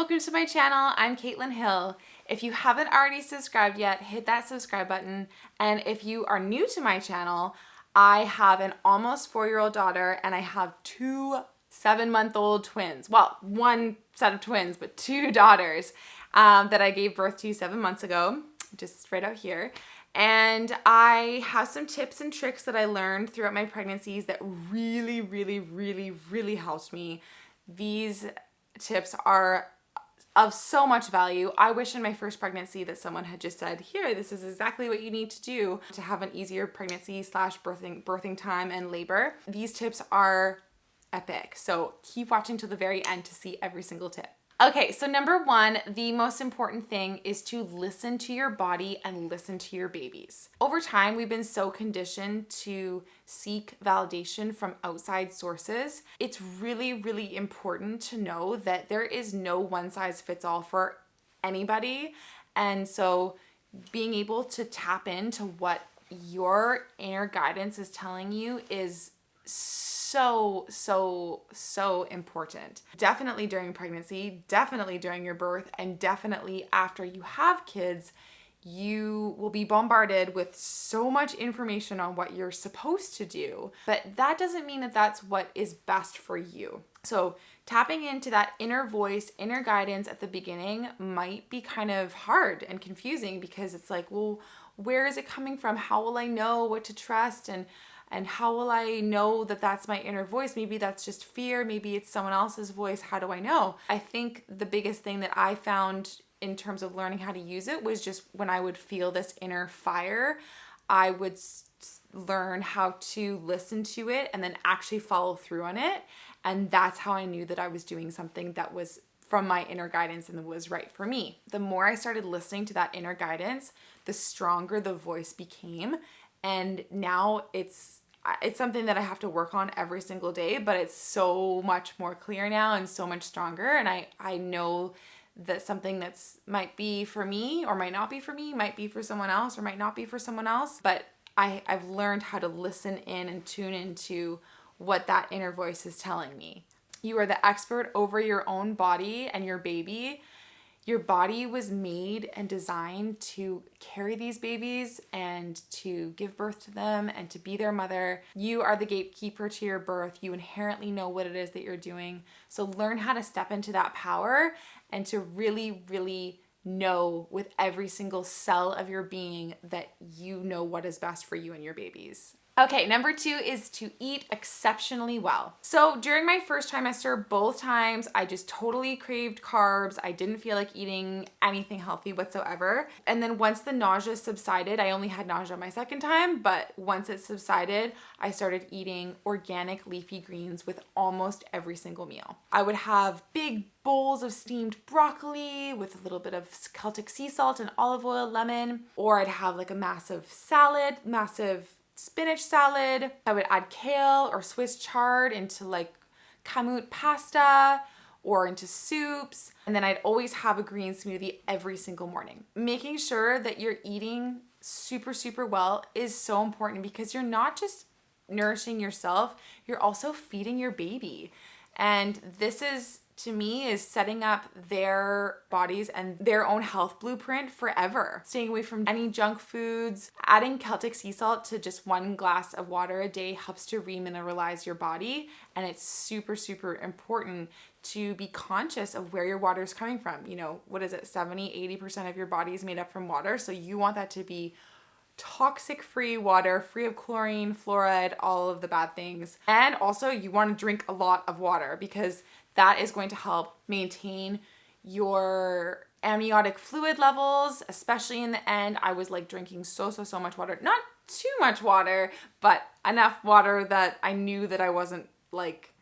welcome to my channel. I'm Caitlin Hill. If you haven't already subscribed yet, hit that subscribe button. And if you are new to my channel, I have an almost 4-year-old daughter and I have 2 7-month-old twins. Well, one set of twins, but 2 daughters that I gave birth to 7 months ago, just right out here. And I have some tips and tricks that I learned throughout my pregnancies that really helped me. These tips are of so much value. I wish in my first pregnancy that someone had just said, here, this is exactly what you need to do to have an easier pregnancy / birthing time and labor. These tips are epic. So keep watching till the very end to see every single tip. Okay, so number 1, the most important thing is to listen to your body and listen to your babies. Over time, we've been so conditioned to seek validation from outside sources. It's really important to know that there is no one size fits all for anybody. And so being able to tap into what your inner guidance is telling you is so important. Definitely during pregnancy, definitely during your birth, and definitely after you have kids, you will be bombarded with so much information on what you're supposed to do, but that doesn't mean that that's what is best for you. So tapping into that inner voice, inner guidance at the beginning might be kind of hard and confusing because it's like, well, where is it coming from? How will I know what to trust? And how will I know that that's my inner voice? Maybe that's just fear. Maybe it's someone else's voice. How do I know? I think the biggest thing that I found in terms of learning how to use it was just when I would feel this inner fire, I would learn how to listen to it and then actually follow through on it. And that's how I knew that I was doing something that was from my inner guidance and was right for me. The more I started listening to that inner guidance, the stronger the voice became. And now it's something that I have to work on every single day, but it's so much more clear now and so much stronger. And I know that something that's might be for me or might not be for me, might be for someone else or might not be for someone else. But I've learned how to listen in and tune into what that inner voice is telling me. You are the expert over your own body and your baby. Your body was made and designed to carry these babies and to give birth to them and to be their mother. You are the gatekeeper to your birth. You inherently know what it is that you're doing. So learn how to step into that power and to really know with every single cell of your being that you know what is best for you and your babies. Okay, number 2 is to eat exceptionally well. So during my first trimester, both times I just totally craved carbs. I didn't feel like eating anything healthy whatsoever. And then once the nausea subsided, I only had nausea my second time, but once it subsided, I started eating organic leafy greens with almost every single meal. I would have big bowls of steamed broccoli with a little bit of Celtic sea salt and olive oil, lemon, or I'd have like a massive salad, massive spinach salad. I would add kale or Swiss chard into like kamut pasta or into soups. And then I'd always have a green smoothie every single morning. Making sure that you're eating super well is so important because you're not just nourishing yourself, you're also feeding your baby. And this is, to me, is setting up their bodies and their own health blueprint forever. Staying away from any junk foods. Adding Celtic sea salt to just 1 glass of water a day helps to remineralize your body. And it's super important to be conscious of where your water is coming from. You know, what is it? 70-80% of your body is made up from water. So you want that to be toxic-free water, free of chlorine, fluoride, all of the bad things. And also you want to drink a lot of water because that is going to help maintain your amniotic fluid levels, especially in the end. I was like drinking so much water. Not too much water, but enough water that I knew that I wasn't like,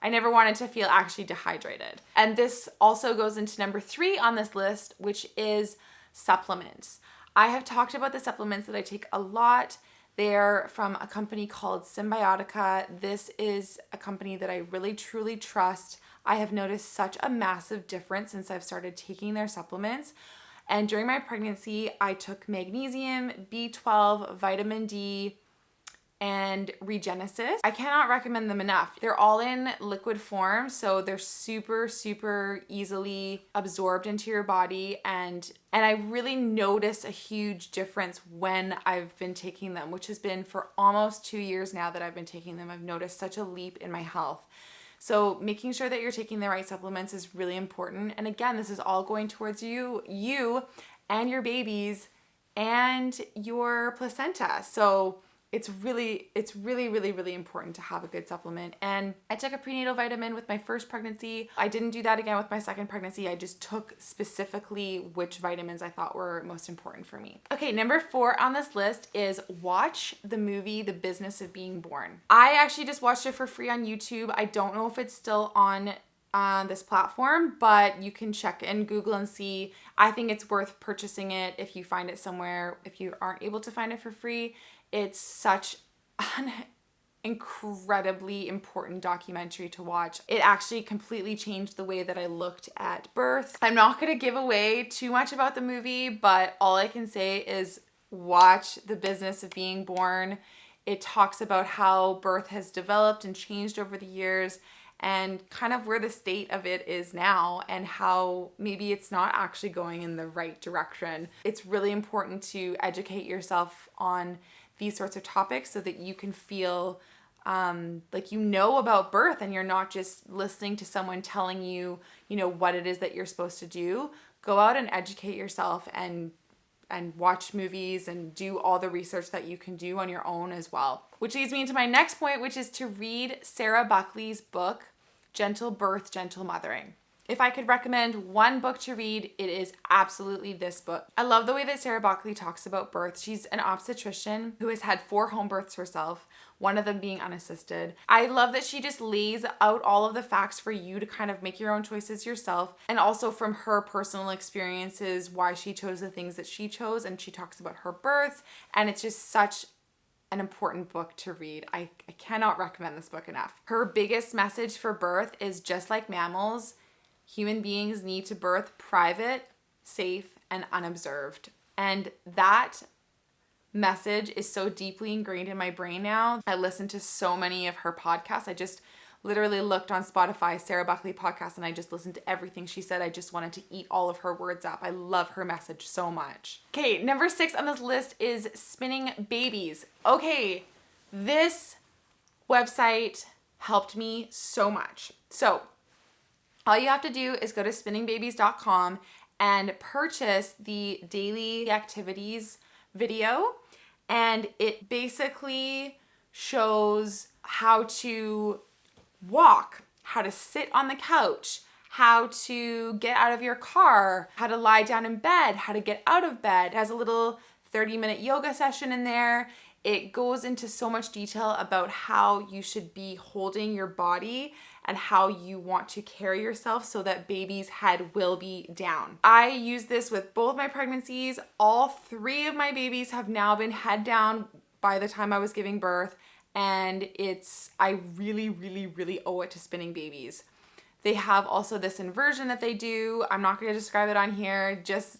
I never wanted to feel actually dehydrated. And this also goes into number 3 on this list, which is supplements. I have talked about the supplements that I take a lot. They're from a company called Symbiotica. This is a company that I really truly trust. I have noticed such a massive difference since I've started taking their supplements. And during my pregnancy, I took magnesium, B12, vitamin D, and Regenesis. I cannot recommend them enough. They're all in liquid form, so they're super, super easily absorbed into your body, and I really notice a huge difference when I've been taking them, which has been for almost 2 years now that I've been taking them. I've noticed such a leap in my health. So making sure that you're taking the right supplements is really important. And again, this is all going towards you and your babies and your placenta. So it's really, really important to have a good supplement. And I took a prenatal vitamin with my first pregnancy. I didn't do that again with my second pregnancy. I just took specifically which vitamins I thought were most important for me. Okay, number 4 on this list is watch the movie The Business of Being Born. I actually just watched it for free on YouTube. I don't know if it's still on this platform, but you can check and Google and see. I think it's worth purchasing it if you find it somewhere, if you aren't able to find it for free. It's such an incredibly important documentary to watch. It actually completely changed the way that I looked at birth. I'm not going to give away too much about the movie, but all I can say is watch The Business of Being Born. It talks about how birth has developed and changed over the years, and kind of where the state of it is now, and how maybe it's not actually going in the right direction. It's really important to educate yourself on these sorts of topics so that you can feel like you know about birth, and you're not just listening to someone telling you, what it is that you're supposed to do. Go out and educate yourself and watch movies and do all the research that you can do on your own as well. Which leads me into my next point, which is to read Sarah Buckley's book, Gentle Birth, Gentle Mothering. If I could recommend one book to read, it is absolutely this book. I love the way that Sarah Buckley talks about birth. She's an obstetrician who has had 4 home births herself, one of them being unassisted. I love that she just lays out all of the facts for you to kind of make your own choices yourself, and also from her personal experiences, why she chose the things that she chose, and she talks about her births, and it's just such an important book to read. I cannot recommend this book enough. Her biggest message for birth is, just like mammals, human beings need to birth private, safe, and unobserved. And that message is so deeply ingrained in my brain now. I listen to so many of her podcasts. I just literally looked on Spotify, Sarah Buckley podcast, and I just listened to everything she said. I just wanted to eat all of her words up. I love her message so much. Okay, number 6 on this list is Spinning Babies. Okay, this website helped me so much. So all you have to do is go to spinningbabies.com and purchase the daily activities video. And it basically shows how to walk, how to sit on the couch, how to get out of your car, how to lie down in bed, how to get out of bed. It has a little 30-minute yoga session in there. It goes into so much detail about how you should be holding your body and how you want to carry yourself so that baby's head will be down. I use this with both my pregnancies. All 3 of my babies have now been head down by the time I was giving birth, and I really owe it to Spinning Babies. They have also this inversion that they do. I'm not going to describe it on here. Just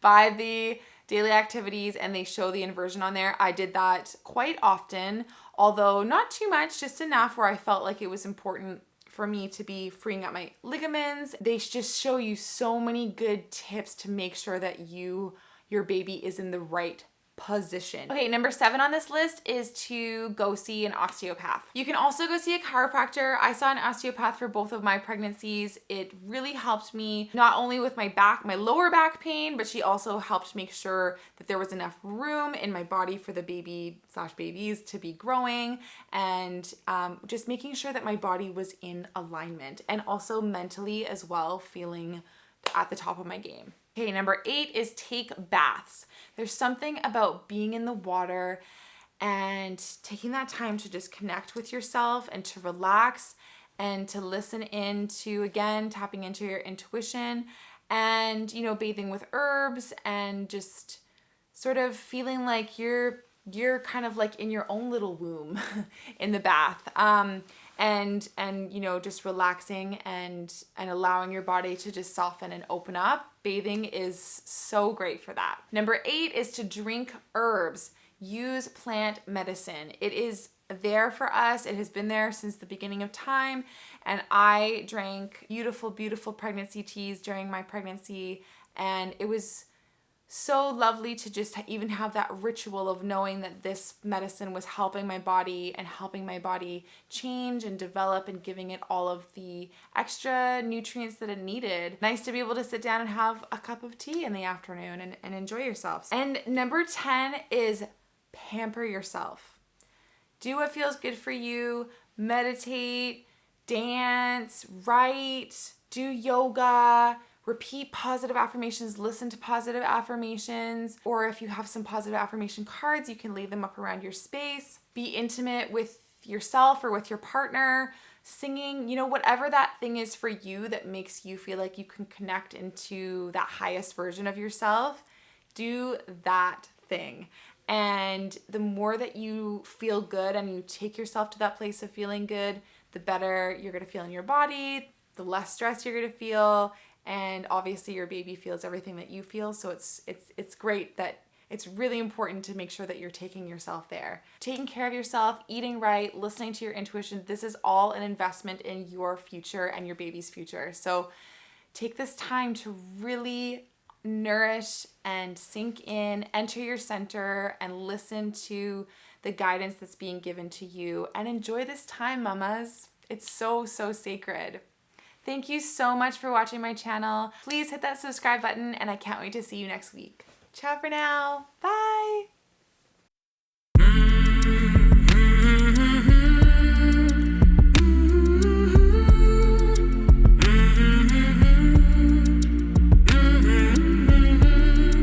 buy the daily activities and they show the inversion on there. I did that quite often, although not too much, just enough where I felt like it was important for me to be freeing up my ligaments. They just show you so many good tips to make sure that your baby is in the right position. Okay, number 7 on this list is to go see an osteopath. You can also go see a chiropractor. I saw an osteopath for both of my pregnancies. It really helped me not only with my lower back pain, but she also helped make sure that there was enough room in my body for the baby/babies to be growing, and just making sure that my body was in alignment, and also mentally as well, feeling at the top of my game. Okay, number 8 is take baths. There's something about being in the water and taking that time to just connect with yourself and to relax and to listen in to, again, tapping into your intuition and, bathing with herbs and just sort of feeling like you're kind of like in your own little womb in the bath. And just relaxing and allowing your body to just soften and open up. Bathing is so great for that. Number 8 is to drink herbs. use plant medicine. It is there for us. It has been there since the beginning of time. And I drank beautiful, beautiful pregnancy teas during my pregnancy. And it was so lovely to just even have that ritual of knowing that this medicine was helping my body and helping my body change and develop and giving it all of the extra nutrients that it needed. Nice to be able to sit down and have a cup of tea in the afternoon and enjoy yourself. And number 10 is pamper yourself. Do what feels good for you. Meditate, dance, write, do yoga, repeat positive affirmations, listen to positive affirmations, or if you have some positive affirmation cards, you can lay them up around your space. Be intimate with yourself or with your partner, singing, whatever that thing is for you that makes you feel like you can connect into that highest version of yourself. Do that thing. And the more that you feel good and you take yourself to that place of feeling good, the better you're going to feel in your body, the less stress you're going to feel, and obviously your baby feels everything that you feel. So it's great that it's really important to make sure that you're taking yourself there. Taking care of yourself, eating right, listening to your intuition, this is all an investment in your future and your baby's future. So take this time to really nourish and sink in, enter your center, and listen to the guidance that's being given to you. And enjoy this time, mamas. It's so, so sacred. Thank you so much for watching my channel. Please hit that subscribe button, and I can't wait to see you next week. Ciao for now. Bye.